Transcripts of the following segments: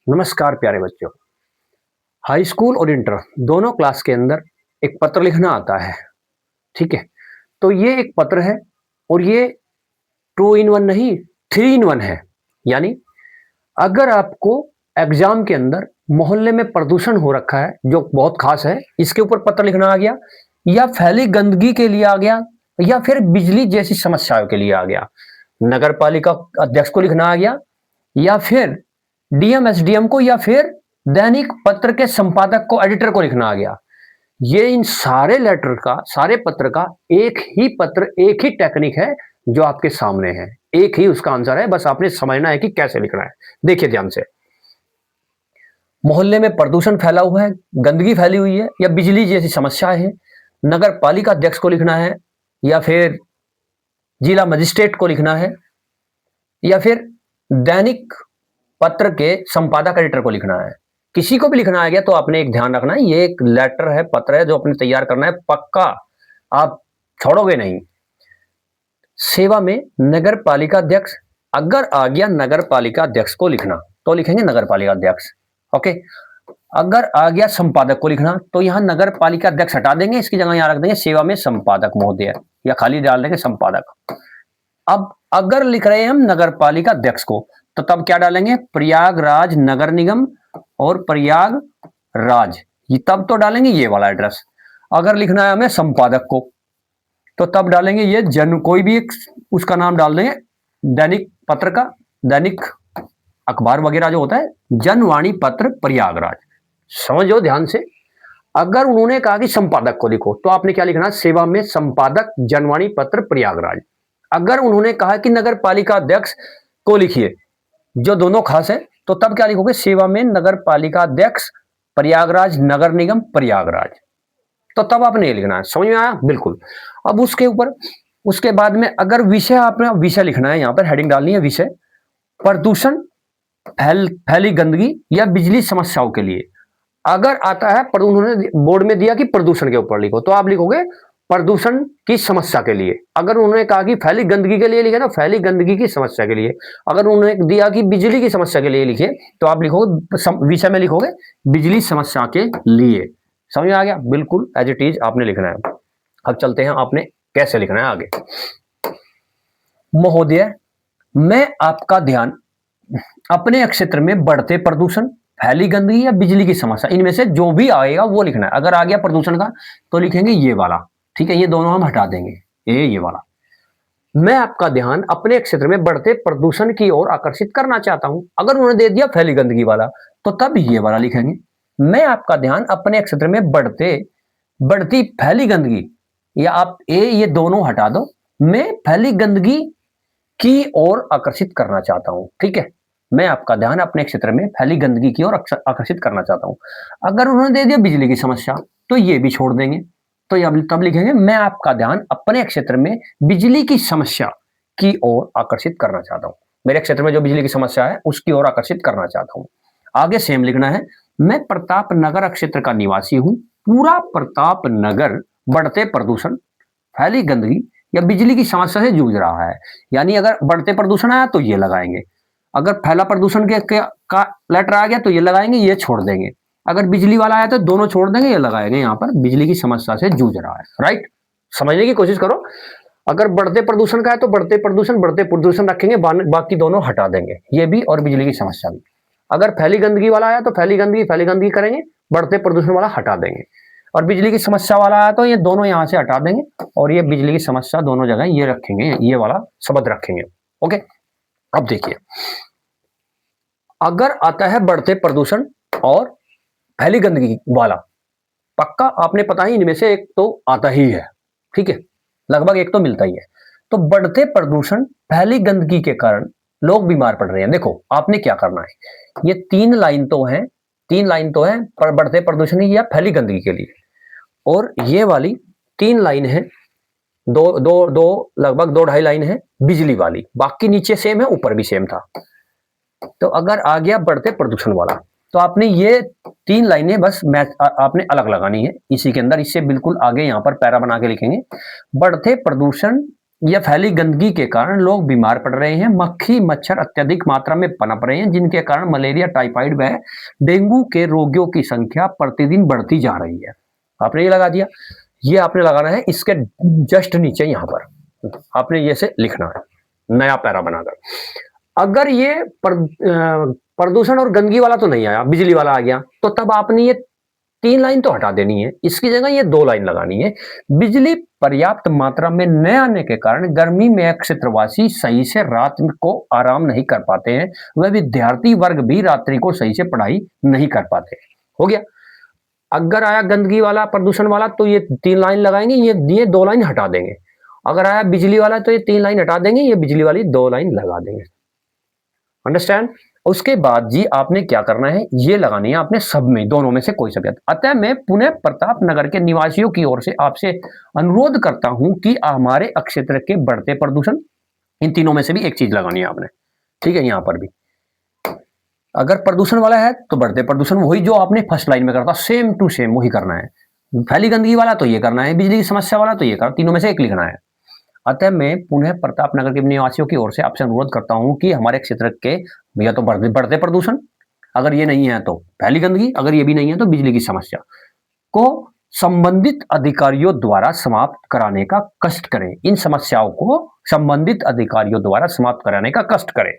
नमस्कार प्यारे बच्चों। हाई स्कूल और इंटर दोनों क्लास के अंदर एक पत्र लिखना आता है। ठीक है, तो ये एक पत्र है और ये टू इन वन नहीं, थ्री इन वन है। यानी अगर आपको एग्जाम के अंदर मोहल्ले में प्रदूषण हो रखा है जो बहुत खास है, इसके ऊपर पत्र लिखना आ गया, या फैली गंदगी के लिए आ गया, या फिर बिजली जैसी समस्याओं के लिए आ गया, नगर पालिका अध्यक्ष को लिखना आ गया, या फिर डीएम एसडीएम को, या फिर दैनिक पत्र के संपादक को, एडिटर को लिखना आ गया। ये इन सारे लेटर का, सारे पत्र का एक ही पत्र, एक ही टेक्निक है जो आपके सामने है। एक ही उसका आंसर है, बस आपने समझना है कि कैसे लिखना है। देखिए ध्यान से, मोहल्ले में प्रदूषण फैला हुआ है, गंदगी फैली हुई है, या बिजली जैसी समस्या है, नगर पालिका अध्यक्ष को लिखना है, या फिर जिला मजिस्ट्रेट को लिखना है, या फिर दैनिक पत्र के संपादक एडिटर को लिखना है। किसी को भी लिखना आ गया तो आपने एक ध्यान रखना है, ये एक लेटर है, पत्र है जो अपने तैयार करना है, पक्का आप छोड़ोगे नहीं। सेवा में नगर पालिका अध्यक्ष, अगर आ गया नगर पालिका अध्यक्ष को लिखना तो लिखेंगे नगर पालिका अध्यक्ष। ओके, अगर आ गया संपादक को लिखना तो यहां नगर पालिका अध्यक्ष हटा देंगे, इसकी जगह यहां रख देंगे सेवा में संपादक महोदय, या खाली डाल देंगे संपादक। अब अगर लिख रहे हैं हम नगर पालिका अध्यक्ष को तो तब क्या डालेंगे, प्रयागराज नगर निगम और प्रयागराज, ये तब तो डालेंगे ये वाला एड्रेस। अगर लिखना है हमें संपादक को तो तब डालेंगे ये जन, कोई भी एक उसका नाम डाल देंगे, दैनिक पत्र का, दैनिक अखबार वगैरह जो होता है, जनवाणी पत्र प्रयागराज। समझो ध्यान से, अगर उन्होंने कहा कि संपादक को लिखो तो आपने क्या लिखना है, सेवा में संपादक जनवाणी पत्र प्रयागराज। अगर उन्होंने कहा कि नगर पालिका अध्यक्ष को लिखिए, जो दोनों खास है, तो तब क्या लिखोगे, सेवा में नगर पालिका अध्यक्ष प्रयागराज नगर निगम प्रयागराज। तो तब आपने ये लिखना है। समझ में आया? बिल्कुल। अब उसके ऊपर, उसके बाद में अगर विषय, आपने विषय लिखना है, यहां पर हेडिंग डालनी है विषय, प्रदूषण, फैली गंदगी या बिजली समस्याओं के लिए। अगर आता है पर उन्होंने बोर्ड में दिया कि प्रदूषण के ऊपर लिखो तो आप लिखोगे प्रदूषण की समस्या के लिए। अगर उन्होंने कहा कि फैली गंदगी के लिए लिखे तो फैली गंदगी की समस्या के लिए। अगर उन्होंने दिया कि बिजली की समस्या के लिए लिखे तो आप लिखोगे, विषय में लिखोगे बिजली समस्या के लिए। समझ में आ गया? बिल्कुल एज इट इज आपने लिखना है। अब चलते हैं आपने कैसे लिखना है आगे। महोदय, मैं आपका ध्यान अपने क्षेत्र में बढ़ते प्रदूषण, फैली गंदगी या बिजली की समस्या, इनमें से जो भी आएगा वो लिखना है। अगर आ गया प्रदूषण का तो लिखेंगे ये वाला। ठीक है, ये दोनों हम हटा देंगे, ये वाला। मैं आपका ध्यान अपने क्षेत्र में बढ़ते प्रदूषण की ओर आकर्षित करना चाहता हूं। अगर उन्होंने दे दिया फैली गंदगी वाला तो तब ये वाला लिखेंगे। मैं आपका ध्यान अपने क्षेत्र में बढ़ती फैली गंदगी, या आप ये दोनों हटा दो, मैं फैली गंदगी की ओर आकर्षित करना चाहता हूं। ठीक है, मैं आपका ध्यान अपने क्षेत्र में फैली गंदगी की ओर आकर्षित करना चाहता हूं। अगर उन्होंने दे दिया बिजली की समस्या तो ये भी छोड़ देंगे, तो तब लिखेंगे मैं आपका ध्यान अपने क्षेत्र में बिजली की समस्या की ओर आकर्षित करना चाहता हूं। मेरे क्षेत्र में जो बिजली की समस्या है उसकी ओर आकर्षित करना चाहता हूं। आगे सेम लिखना है, मैं प्रताप नगर क्षेत्र का निवासी हूं। पूरा प्रताप नगर बढ़ते प्रदूषण, फैली गंदगी या बिजली की समस्या से जूझ रहा है। यानी अगर बढ़ते प्रदूषण आया तो ये लगाएंगे, अगर फैला प्रदूषण का लेटर आ गया तो ये लगाएंगे, ये छोड़ देंगे। अगर बिजली वाला आया तो दोनों छोड़ देंगे, ये लगाएंगे यहाँ पर बिजली की समस्या से जूझ रहा है। राइट, समझने की कोशिश करो। अगर बढ़ते प्रदूषण का है तो बढ़ते प्रदूषण रखेंगे, बाकी दोनों हटा देंगे, ये भी और बिजली की समस्या भी। अगर फैली गंदगी वाला आया तो फैली गंदगी करेंगे, बढ़ते प्रदूषण वाला हटा देंगे, और बिजली की समस्या वाला आया तो ये दोनों यहां से हटा देंगे, और ये बिजली की समस्या दोनों जगह ये रखेंगे, ये वाला शब्द रखेंगे। ओके, अब देखिए, अगर आता है बढ़ते प्रदूषण और फैली गंदगी वाला, पक्का आपने पता ही इनमें से एक तो आता ही है। ठीक है, लगभग एक तो मिलता ही है। तो बढ़ते प्रदूषण, फैली गंदगी के कारण लोग बीमार पड़ रहे हैं। देखो आपने क्या करना है, ये तीन लाइन तो है पर बढ़ते प्रदूषण या फैली गंदगी के लिए, और ये वाली तीन लाइन है, दो लगभग 2-2.5 लाइन है बिजली वाली, बाकी नीचे सेम है, ऊपर भी सेम था। तो अगर आ गया बढ़ते प्रदूषण वाला तो आपने ये तीन लाइनें बस आपने अलग लगानी है इसी के अंदर, इससे बिल्कुल आगे यहां पर पैरा बना के लिखेंगे, बढ़ते प्रदूषण या फैली गंदगी के कारण लोग बीमार पड़ रहे हैं। मक्खी मच्छर अत्यधिक मात्रा में पनप रहे हैं, जिनके कारण मलेरिया, टाइफाइड व डेंगू के रोगियों की संख्या प्रतिदिन बढ़ती जा रही है। आपने ये लगा दिया, ये आपने लगाना है इसके जस्ट नीचे, यहां पर आपने ये से लिखना है नया पैरा बनाकर। अगर ये प्रदूषण और गंदगी वाला तो नहीं आया, बिजली वाला आ गया, तो तब आपने ये 3 लाइन तो हटा देनी है, इसकी जगह ये 2 लाइन लगानी है। बिजली पर्याप्त मात्रा में न आने के कारण गर्मी में क्षेत्रवासी सही से रात को आराम नहीं कर पाते हैं, वह विद्यार्थी वर्ग भी रात्रि को सही से पढ़ाई नहीं कर पाते। हो गया। अगर आया गंदगी वाला, प्रदूषण वाला, तो ये 3 लाइन लगाएंगे, ये 2 लाइन हटा देंगे। अगर आया बिजली वाला तो ये 3 लाइन हटा देंगे, ये बिजली वाली 2 लाइन लगा देंगे। अंडरस्टैंड। उसके बाद जी आपने क्या करना है, ये लगानी है आपने सब में, दोनों में से कोई सा भी। अतः मैं पुणे प्रताप नगर के निवासियों की ओर से आपसे अनुरोध करता हूं कि हमारे क्षेत्र के बढ़ते प्रदूषण, इन तीनों में से भी एक चीज लगानी है आपने। ठीक है, यहां पर भी अगर प्रदूषण वाला है तो बढ़ते प्रदूषण, वही जो आपने फर्स्ट लाइन में करता, सेम टू सेम वही करना है। फैली गंदगी वाला तो ये करना है, बिजली की समस्या वाला तो ये करना, तीनों में से एक लिखना है। अतः मैं पुनः प्रताप नगर के निवासियों की ओर से आपसे अनुरोध करता हूं कि हमारे क्षेत्र के या तो बढ़ते प्रदूषण, अगर ये नहीं है तो फैली गंदगी, अगर ये भी नहीं है तो बिजली की समस्या को संबंधित अधिकारियों द्वारा समाप्त कराने का कष्ट करें। इन समस्याओं को संबंधित अधिकारियों द्वारा समाप्त कराने का कष्ट करें।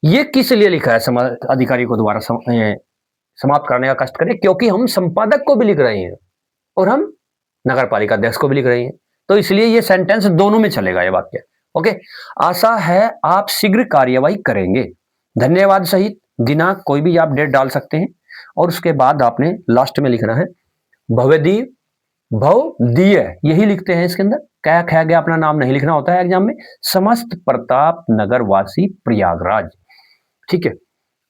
ये किस लिए लिखा है अधिकारी को द्वारा समाप्त कराने का कष्ट करें? क्योंकि हम संपादक को भी लिख रहे हैं और हम नगर पालिका अध्यक्ष को भी लिख रहे हैं, तो इसलिए ये सेंटेंस दोनों में चलेगा ये वाक्य। ओके, आशा है आप शीघ्र कार्यवाही करेंगे। धन्यवाद सहित दिनांक कोई भी आप डेट डाल सकते हैं, और उसके बाद आपने लास्ट में लिखना है भवदीय भवदीय, यही लिखते हैं इसके अंदर। क्या खा गया, अपना नाम नहीं लिखना होता है एग्जाम में। समस्त प्रताप नगर वासी प्रयागराज। ठीक है,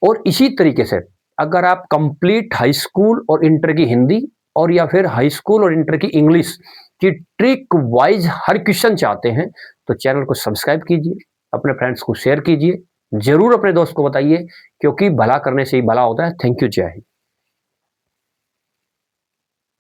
और इसी तरीके से अगर आप कंप्लीट हाई स्कूल और इंटर की हिंदी, और या फिर हाई स्कूल और इंटर की इंग्लिश की ट्रिक वाइज हर क्वेश्चन चाहते हैं, तो चैनल को सब्सक्राइब कीजिए, अपने फ्रेंड्स को शेयर कीजिए, जरूर अपने दोस्त को बताइए, क्योंकि भला करने से ही भला होता है। थैंक यू, जय हिंद।